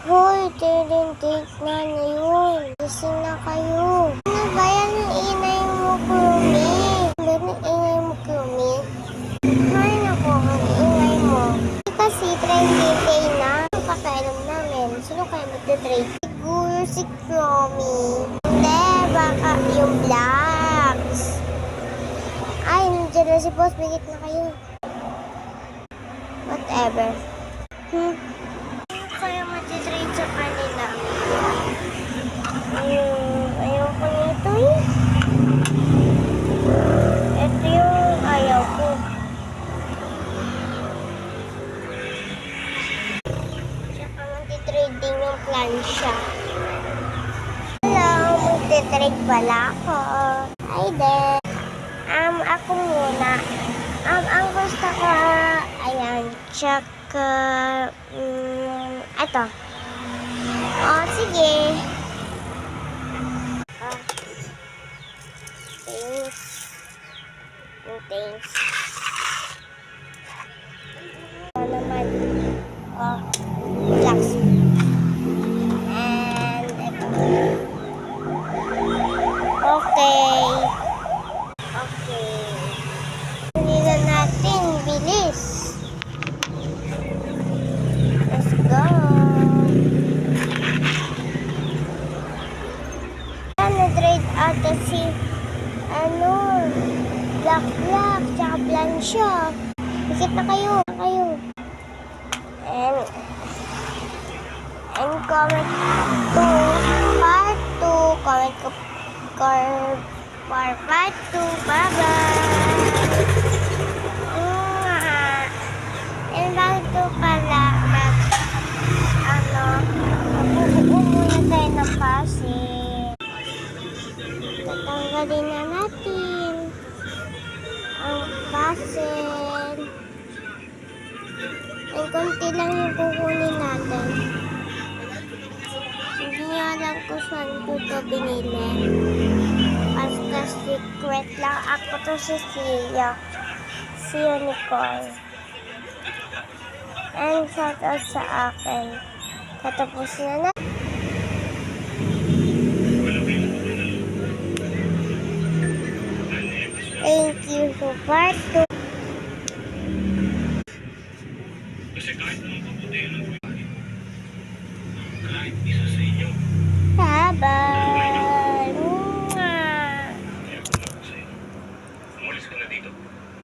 Hoy, take na yun. Gising na kayo. Ano ba yan ang inay mo, Kumi? Ba't ang ingay mo, Kumi? Ay, naku, ang ingay mo. Kasi trending day na. Ano pakialam namin? Sino kayo magte-trade? Siguro si Kumi. Hindi, baka yung Blacks. Ay, nandiyan na si Boss. Bigit na kayo. Whatever. Kaya matitrade sa kanila. Ayoko nito eh. Ito yung ayaw ko. Tsaka matitrade din yung plansya. Hello, magtitrade pala ako. Hi there. Ako muna. Ang gusto ko, ayan, tsaka, eto. Oh, sige. Thanks. Thanks. Naman. Relax. And, eto. Okay. Hindi na natin. Bilis. Let's go. Na-trade ata si Black, tsaka Plansya. Ikit na kayo. And comment to part 2. Comment ko for part 2. Bye-bye. And bago pala, mabubuo muna tayo ng pasig. Tatanggalin na natin ang pasig. And konti lang yung kukunin natin. Hindi niya alam kung saan ko ito binili. Basta secret lang. Ako to si Sia. Si Nicole. And shoutout sa akin. Katapos na. Thank you for part 2.